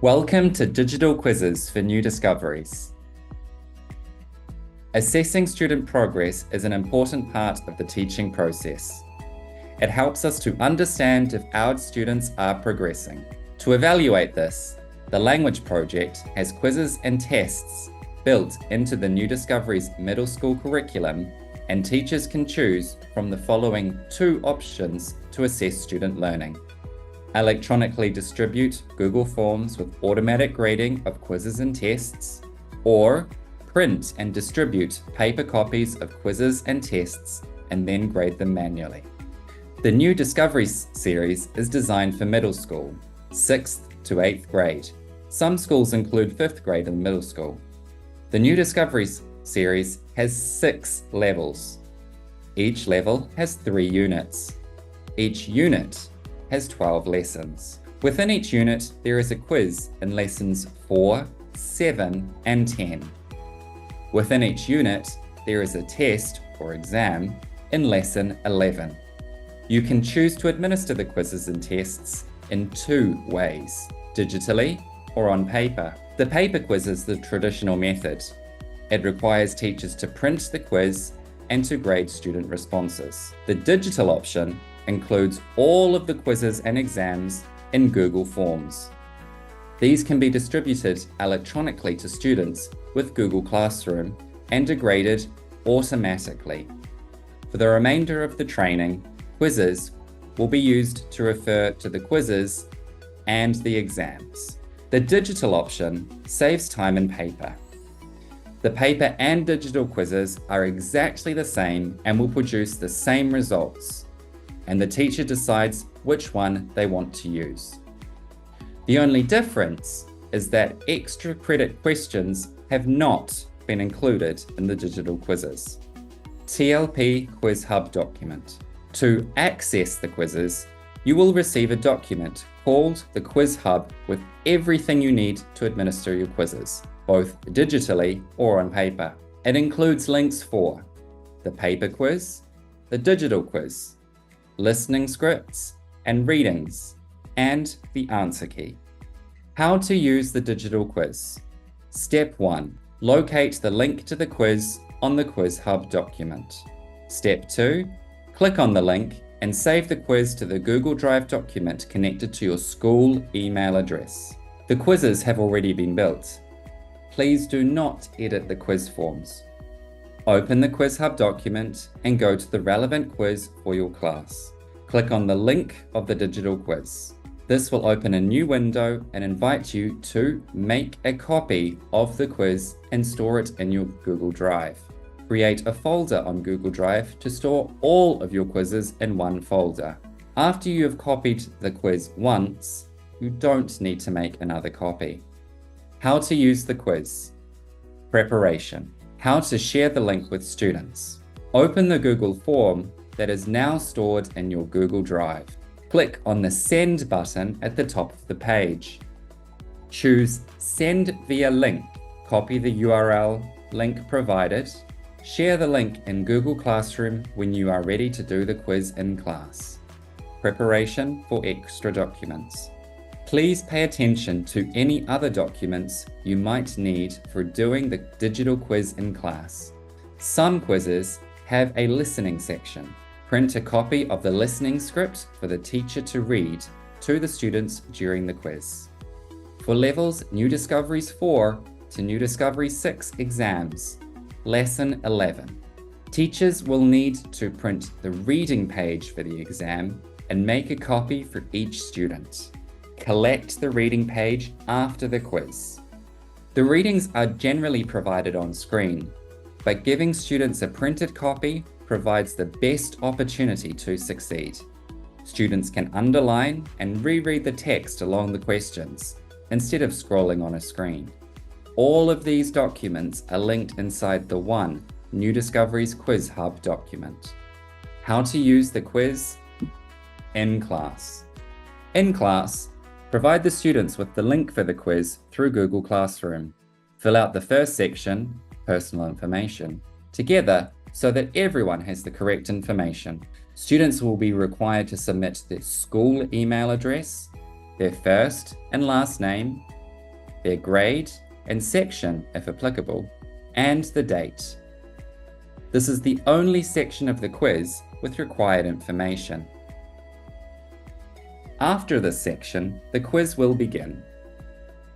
Welcome to Digital Quizzes for New Discoveries. Assessing student progress is an important part of the teaching process. It helps us to understand if our students are progressing. To evaluate this, the Language Project has quizzes and tests built into the New Discoveries middle school curriculum, and teachers can choose from the following two options to assess student learning. Electronically distribute Google Forms with automatic grading of quizzes and tests, or print and distribute paper copies of quizzes and tests and then grade them manually. The New Discoveries series is designed for middle school, 6th to 8th grade. Some schools include 5th grade in middle school. The New Discoveries series has 6 levels. Each level has 3 units. Each unit has 12 lessons. Within each unit, there is a quiz in lessons 4, 7, and 10. Within each unit, there is a test or exam in lesson 11. You can choose to administer the quizzes and tests in 2 ways, digitally or on paper. The paper quiz is the traditional method. It requires teachers to print the quiz and to grade student responses. The digital option includes all of the quizzes and exams in Google Forms. These can be distributed electronically to students with Google Classroom and are graded automatically. For the remainder of the training, quizzes will be used to refer to the quizzes and the exams. The digital option saves time and paper. The paper and digital quizzes are exactly the same and will produce the same results, and the teacher decides which one they want to use. The only difference is that extra credit questions have not been included in the digital quizzes. TLP Quiz Hub document. To access the quizzes, you will receive a document called the Quiz Hub with everything you need to administer your quizzes, both digitally or on paper. It includes links for the paper quiz, the digital quiz, listening scripts and readings, and the answer key. How to use the digital quiz. Step 1. Locate the link to the quiz on the Quiz Hub document. Step 2. Click on the link and save the quiz to the Google Drive document connected to your school email address. The quizzes have already been built. Please do not edit the quiz forms. Open the Quiz Hub document and go to the relevant quiz for your class. Click on the link of the digital quiz. This will open a new window and invite you to make a copy of the quiz and store it in your Google Drive. Create a folder on Google Drive to store all of your quizzes in one folder. After you have copied the quiz once, you don't need to make another copy. How to use the quiz. Preparation. How to share the link with students. Open the Google form that is now stored in your Google Drive. Click on the Send button at the top of the page. Choose Send via link. Copy the URL link provided. Share the link in Google Classroom when you are ready to do the quiz in class. Preparation for extra documents. Please pay attention to any other documents you might need for doing the digital quiz in class. Some quizzes have a listening section. Print a copy of the listening script for the teacher to read to the students during the quiz. For levels New Discoveries 4 to New Discoveries 6 exams, Lesson 11. Teachers will need to print the reading page for the exam and make a copy for each student. Collect the reading page after the quiz. The readings are generally provided on screen, but giving students a printed copy provides the best opportunity to succeed. Students can underline and reread the text along the questions instead of scrolling on a screen. All of these documents are linked inside the one New Discoveries Quiz Hub document. How to use the quiz in class. In class, provide the students with the link for the quiz through Google Classroom. Fill out the first section, personal information, together so that everyone has the correct information. Students will be required to submit their school email address, their first and last name, their grade and section if applicable, and the date. This is the only section of the quiz with required information. After this section, the quiz will begin.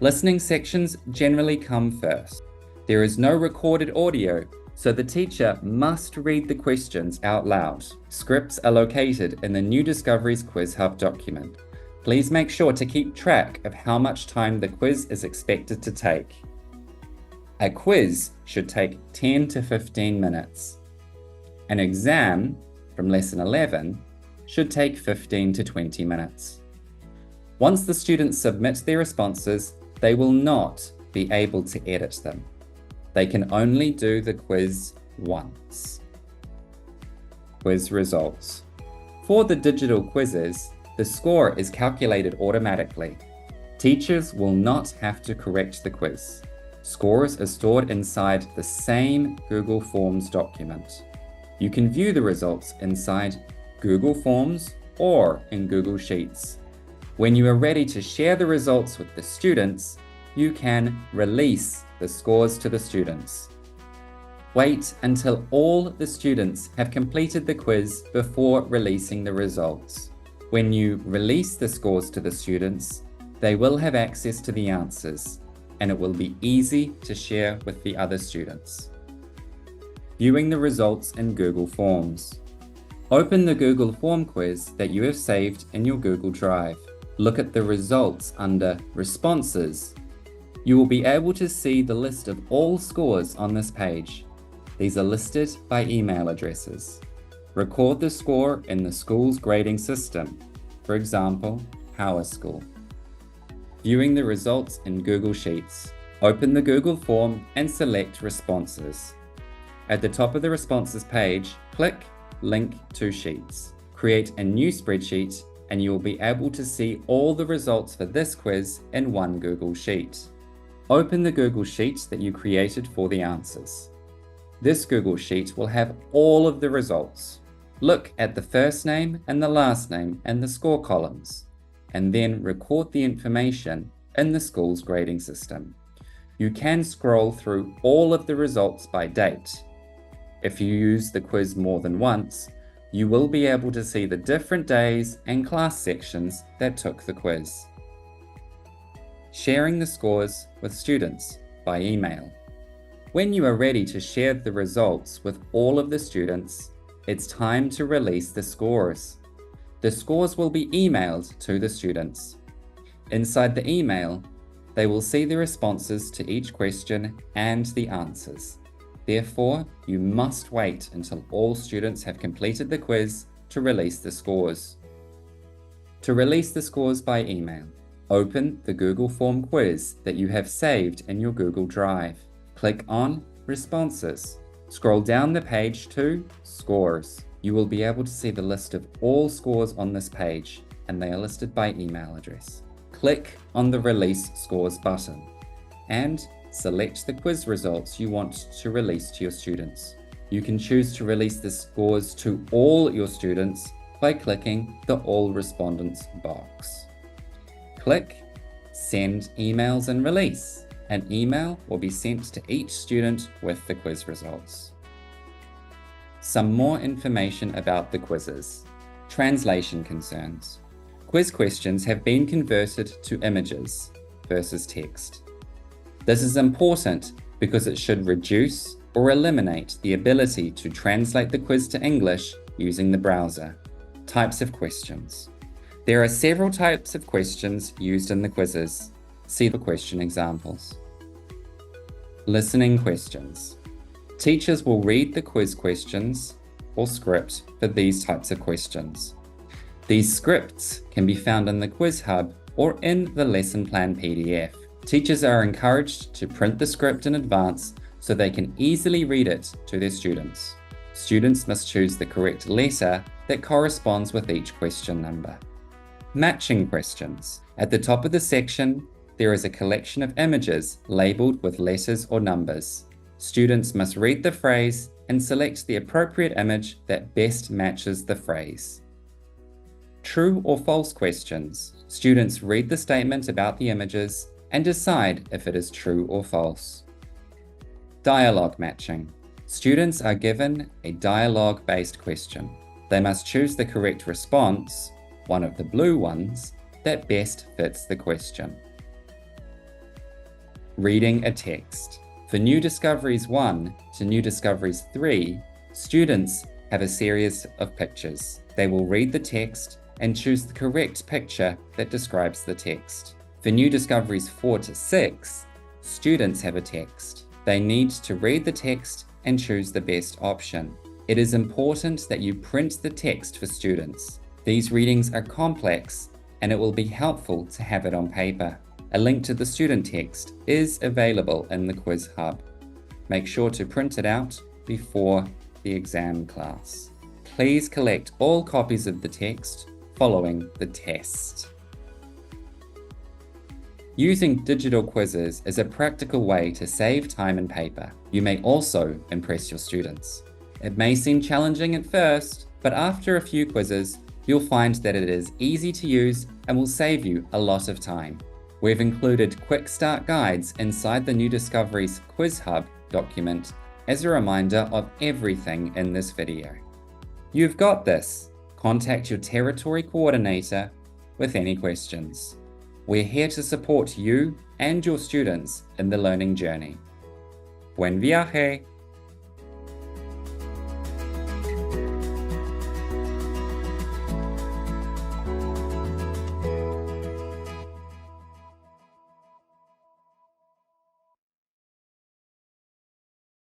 Listening sections generally come first. There is no recorded audio, so the teacher must read the questions out loud. Scripts are located in the New Discoveries Quiz Hub document. Please make sure to keep track of how much time the quiz is expected to take. A quiz should take 10 to 15 minutes. An exam from Lesson 11 should take 15 to 20 minutes. Once the students submit their responses, they will not be able to edit them. They can only do the quiz once. Quiz results. For the digital quizzes, the score is calculated automatically. Teachers will not have to correct the quiz. Scores are stored inside the same Google Forms document. You can view the results inside Google Forms or in Google Sheets. When you are ready to share the results with the students, you can release the scores to the students. Wait until all the students have completed the quiz before releasing the results. When you release the scores to the students, they will have access to the answers, and it will be easy to share with the other students. Viewing the results in Google Forms. Open the Google Form quiz that you have saved in your Google Drive. Look at the results under Responses. You will be able to see the list of all scores on this page. These are listed by email addresses. Record the score in the school's grading system, for example, PowerSchool. Viewing the results in Google Sheets. Open the Google form and select Responses. At the top of the Responses page, click Link to Sheets. Create a new spreadsheet and you will be able to see all the results for this quiz in one Google Sheet. Open the Google Sheet that you created for the answers. This Google Sheet will have all of the results. Look at the first name and the last name and the score columns, and then record the information in the school's grading system. You can scroll through all of the results by date. If you use the quiz more than once, you will be able to see the different days and class sections that took the quiz. Sharing the scores with students by email. When you are ready to share the results with all of the students, it's time to release the scores. The scores will be emailed to the students. Inside the email, they will see the responses to each question and the answers. Therefore, you must wait until all students have completed the quiz to release the scores. To release the scores by email, open the Google Form quiz that you have saved in your Google Drive. Click on Responses. Scroll down the page to Scores. You will be able to see the list of all scores on this page, and they are listed by email address. Click on the Release Scores button and select the quiz results you want to release to your students. You can choose to release the scores to all your students by clicking the All Respondents box. Click Send Emails and Release. An email will be sent to each student with the quiz results. Some more information about the quizzes. Translation concerns. Quiz questions have been converted to images versus text. This is important because it should reduce or eliminate the ability to translate the quiz to English using the browser. Types of questions. There are several types of questions used in the quizzes. See the question examples. Listening questions. Teachers will read the quiz questions or script for these types of questions. These scripts can be found in the Quiz Hub or in the lesson plan PDF. Teachers are encouraged to print the script in advance so they can easily read it to their students. Students must choose the correct letter that corresponds with each question number. Matching questions. At the top of the section, there is a collection of images labeled with letters or numbers. Students must read the phrase and select the appropriate image that best matches the phrase. True or false questions. Students read the statement about the images and decide if it is true or false. Dialogue matching. Students are given a dialogue-based question. They must choose the correct response, one of the blue ones, that best fits the question. Reading a text. For New Discoveries 1 to New Discoveries 3, students have a series of pictures. They will read the text and choose the correct picture that describes the text. For New Discoveries 4 to 6, students have a text. They need to read the text and choose the best option. It is important that you print the text for students. These readings are complex, and it will be helpful to have it on paper. A link to the student text is available in the Quiz Hub. Make sure to print it out before the exam class. Please collect all copies of the text following the test. Using digital quizzes is a practical way to save time and paper. You may also impress your students. It may seem challenging at first, but after a few quizzes, you'll find that it is easy to use and will save you a lot of time. We've included quick start guides inside the New Discoveries Quiz Hub document as a reminder of everything in this video. You've got this. Contact your territory coordinator with any questions. We're here to support you and your students in the learning journey. Buen viaje!